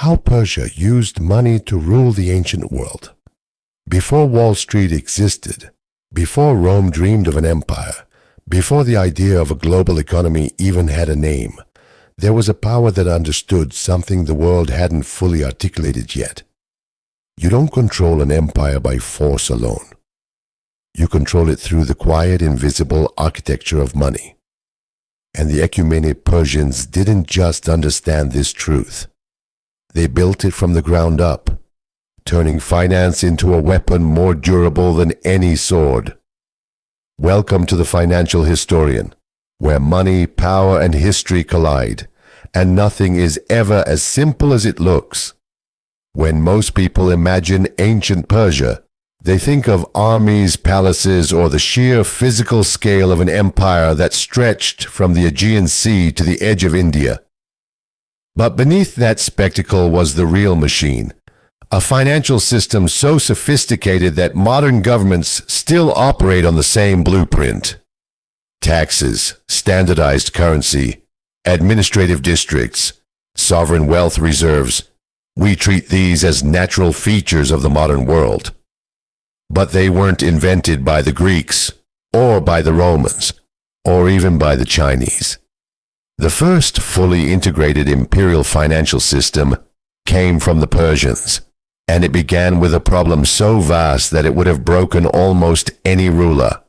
How Persia used money to rule the ancient world. Before Wall Street existed, before Rome dreamed of an empire, before the idea of a global economy even had a name, there was a power that understood something the world hadn't fully articulated yet. You don't control an empire by force alone. You control it through the quiet, invisible architecture of money. And the Ecumenic Persians didn't just understand this truth. They built it from the ground up, turning finance into a weapon more durable than any sword. Welcome to the Financial Historian, where money, power, and history collide, and nothing is ever as simple as it looks. When most people imagine ancient Persia, they think of armies, palaces, or the sheer physical scale of an empire that stretched from the Aegean Sea to the edge of India. But beneath that spectacle was the real machine, a financial system so sophisticated that modern governments still operate on the same blueprint. Taxes, standardized currency, administrative districts, sovereign wealth reserves. We treat these as natural features of the modern world. But they weren't invented by the Greeks, or by the Romans, or even by the Chinese. The first fully integrated imperial financial system came from the Persians, and it began with a problem so vast that it would have broken almost any ruler.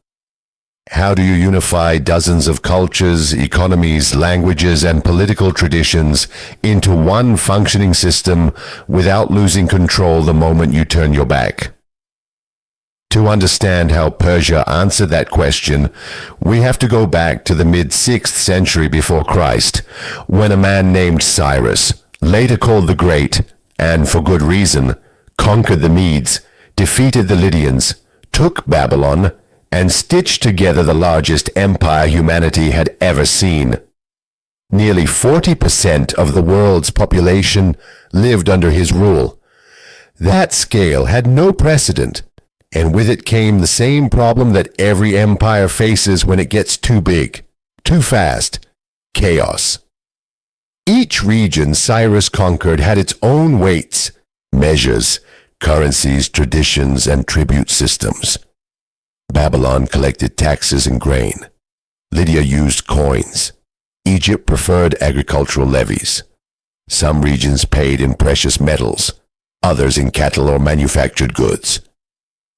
How do you unify dozens of cultures, economies, languages, and political traditions into one functioning system without losing control the moment you turn your back? To understand how Persia answered that question, we have to go back to the mid-6th century before Christ, when a man named Cyrus, later called the Great, and for good reason, conquered the Medes, defeated the Lydians, took Babylon, and stitched together the largest empire humanity had ever seen. Nearly 40% of the world's population lived under his rule. That scale had no precedent, and with it came the same problem that every empire faces when it gets too big, too fast: chaos. Each region Cyrus conquered had its own weights, measures, currencies, traditions, and tribute systems. Babylon collected taxes and grain. Lydia used coins. Egypt preferred agricultural levies. Some regions paid in precious metals, others in cattle or manufactured goods.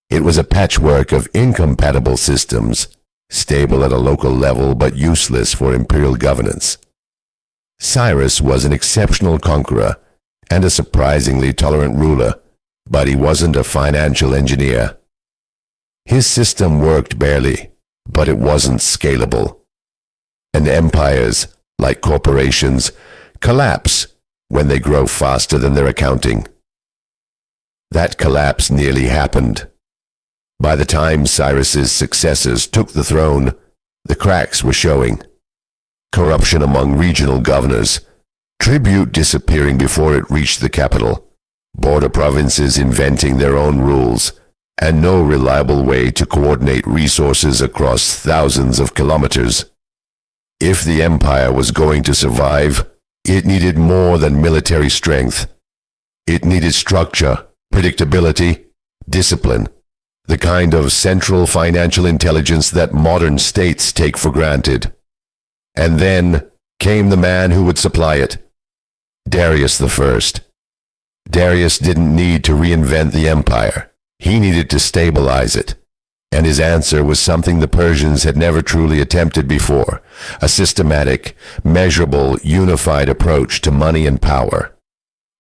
It was a patchwork of incompatible systems, stable at a local level but useless for imperial governance. Cyrus was an exceptional conqueror and a surprisingly tolerant ruler, but he wasn't a financial engineer. His system worked barely, but it wasn't scalable. And empires, like corporations, collapse when they grow faster than their accounting. That collapse nearly happened. By the time Cyrus's successors took the throne, the cracks were showing. Corruption among regional governors, tribute disappearing before it reached the capital, border provinces inventing their own rules, and no reliable way to coordinate resources across thousands of kilometers. If the empire was going to survive, it needed more than military strength. It needed structure, predictability, discipline, the kind of central financial intelligence that modern states take for granted. And then came the man who would supply it: Darius I. Darius didn't need to reinvent the empire. He needed to stabilize it. And his answer was something the Persians had never truly attempted before: a systematic, measurable, unified approach to money and power.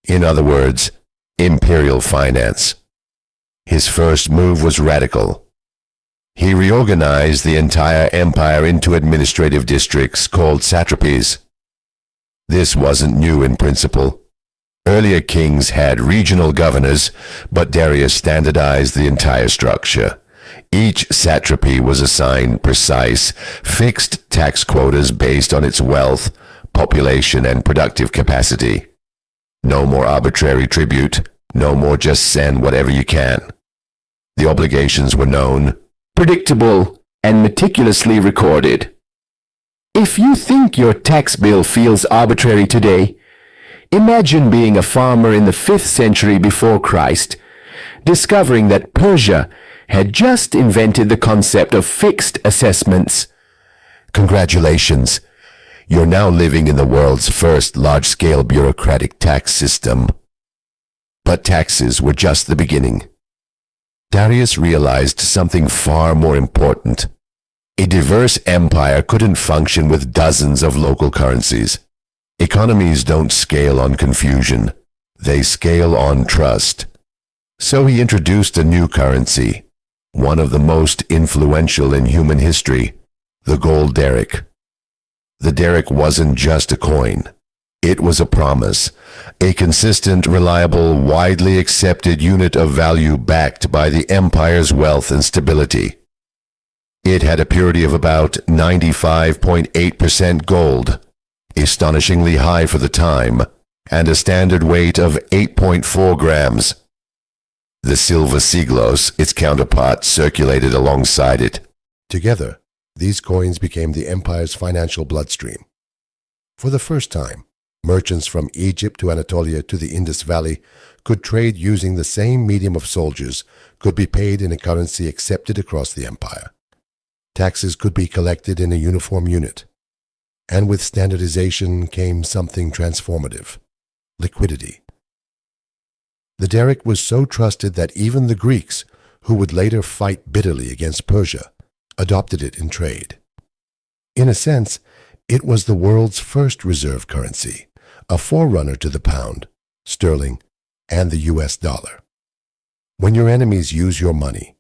In other words, imperial finance. His first move was radical. He reorganized the entire empire into administrative districts called satrapies. This wasn't new in principle. Earlier kings had regional governors, but Darius standardized the entire structure. Each satrapy was assigned precise, fixed tax quotas based on its wealth, population, and productive capacity. No more arbitrary tribute, no more just send whatever you can. The obligations were known, predictable, and meticulously recorded. If you think your tax bill feels arbitrary today, Imagine being a farmer in the 5th century before Christ, discovering that Persia had just invented the concept of fixed assessments. Congratulations! You're now living in the world's first large-scale bureaucratic tax system. But taxes were just the beginning. Darius realized something far more important. A diverse empire couldn't function with dozens of local currencies. Economies don't scale on confusion. They scale on trust. So he introduced a new currency, one of the most influential in human history, the gold Daric. The Daric wasn't just a coin. It was a promise, a consistent, reliable, widely accepted unit of value backed by the empire's wealth and stability. It had a purity of about 95.8% gold, astonishingly high for the time, and a standard weight of 8.4 grams. The silver siglos, its counterpart, circulated alongside it. Together, these coins became the empire's financial bloodstream. For the first time, merchants from Egypt to Anatolia to the Indus Valley could trade using the same medium of soldiers, could be paid in a currency accepted across the empire. Taxes could be collected in a uniform unit. And with standardization came something transformative: liquidity. The Daric was so trusted that even the Greeks, who would later fight bitterly against Persia, adopted it in trade. In a sense, it was the world's first reserve currency, a forerunner to the pound, sterling, and the US dollar. When your enemies use your money,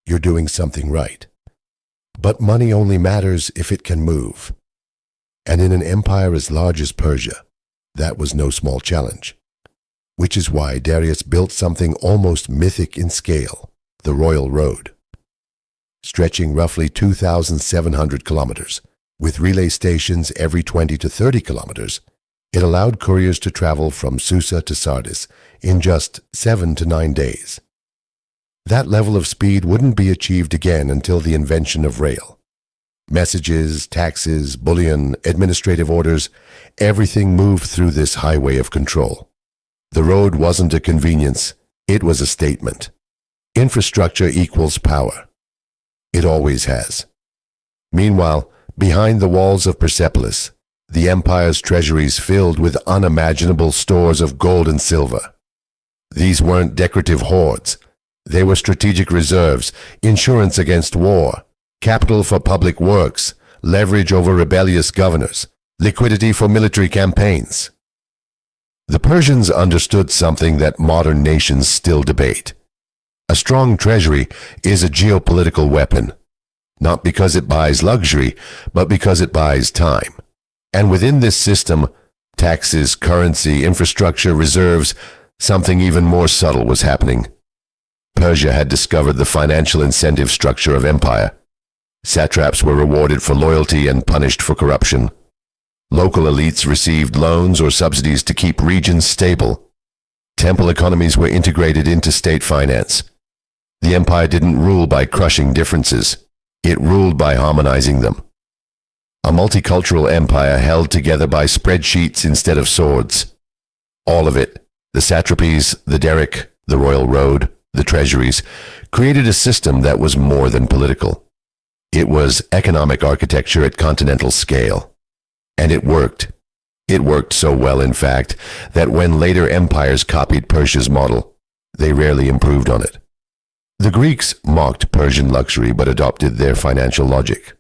you're doing something right. But money only matters if it can move. And in an empire as large as Persia, that was no small challenge. Which is why Darius built something almost mythic in scale, the Royal Road. Stretching roughly 2,700 kilometers, with relay stations every 20 to 30 kilometers, it allowed couriers to travel from Susa to Sardis in just 7 to 9 days. That level of speed wouldn't be achieved again until the invention of rail. Messages, taxes, bullion, administrative orders, everything moved through this highway of control. The road wasn't a convenience, it was a statement. Infrastructure equals power. It always has. Meanwhile, behind the walls of Persepolis, the empire's treasuries filled with unimaginable stores of gold and silver. These weren't decorative hoards. They were strategic reserves, insurance against war, capital for public works, leverage over rebellious governors, liquidity for military campaigns. The Persians understood something that modern nations still debate. A strong treasury is a geopolitical weapon, not because it buys luxury, but because it buys time. And within this system, taxes, currency, infrastructure, reserves, something even more subtle was happening. Persia had discovered the financial incentive structure of empire. Satraps were rewarded for loyalty and punished for corruption. Local elites received loans or subsidies to keep regions stable. Temple economies were integrated into state finance. The empire didn't rule by crushing differences. It ruled by harmonizing them. A multicultural empire held together by spreadsheets instead of swords. All of it, the satrapies, the Daric, the Royal Road, the treasuries, created a system that was more than political. It was economic architecture at continental scale. And it worked. It worked so well, in fact, that when later empires copied Persia's model, they rarely improved on it. The Greeks mocked Persian luxury but adopted their financial logic.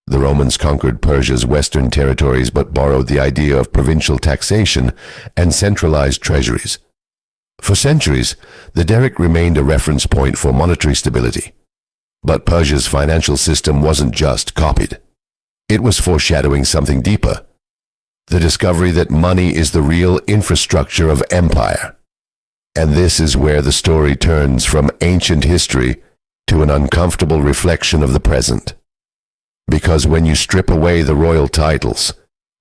The Romans conquered Persia's western territories but borrowed the idea of provincial taxation and centralized treasuries. For centuries, the Daric remained a reference point for monetary stability. But Persia's financial system wasn't just copied. It was foreshadowing something deeper, the discovery that money is the real infrastructure of empire. And this is where the story turns from ancient history to an uncomfortable reflection of the present. Because when you strip away the royal titles,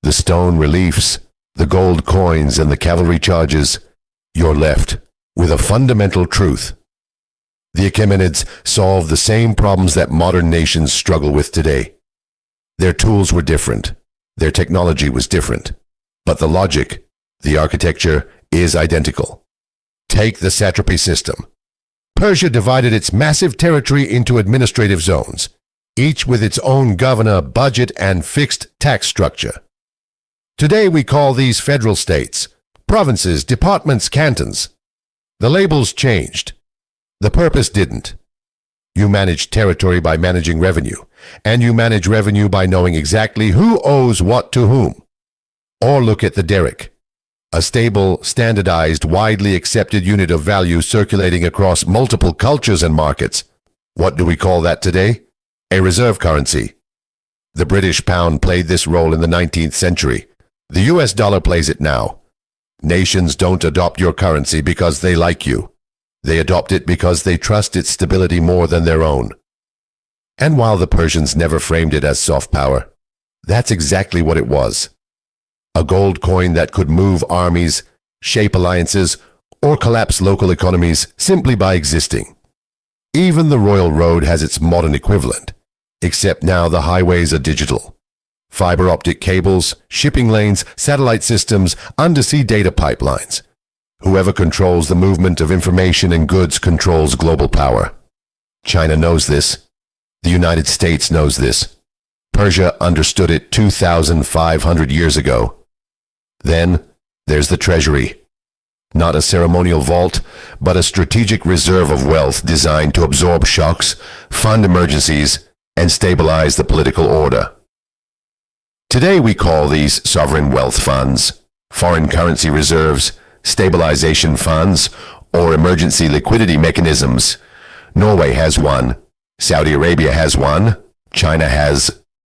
the stone reliefs, the gold coins, and the cavalry charges, you're left with a fundamental truth. The Achaemenids solved the same problems that modern nations struggle with today. Their tools were different, their technology was different, but the logic, The architecture is identical. Take the satrapy system. Persia divided its massive territory into administrative zones, each with its own governor, budget, and fixed tax structure. Today we call these federal states, provinces, departments, cantons. The labels changed. The purpose didn't. You manage territory by managing revenue, and you manage revenue by knowing exactly who owes what to whom. Or look at the Daric, a stable, standardized, widely accepted unit of value circulating across multiple cultures and markets. What do we call that today? A reserve currency. The British pound played this role in the 19th century. The US dollar plays it now. Nations don't adopt your currency because they like you. They adopt it because they trust its stability more than their own. And while the Persians never framed it as soft power, that's exactly what it was. A gold coin that could move armies, shape alliances, or collapse local economies simply by existing. Even the Royal Road has its modern equivalent, except now the highways are digital. Fiber optic cables, shipping lanes, satellite systems, undersea data pipelines. Whoever controls the movement of information and goods controls global power. China knows this. The United States knows this. Persia understood it 2,500 years ago. Then there's the Treasury. Not a ceremonial vault, but a strategic reserve of wealth designed to absorb shocks, fund emergencies, and stabilize the political order. Today we call these sovereign wealth funds, foreign currency reserves, stabilization funds, or emergency liquidity mechanisms. Norway has one, Saudi Arabia has one, China has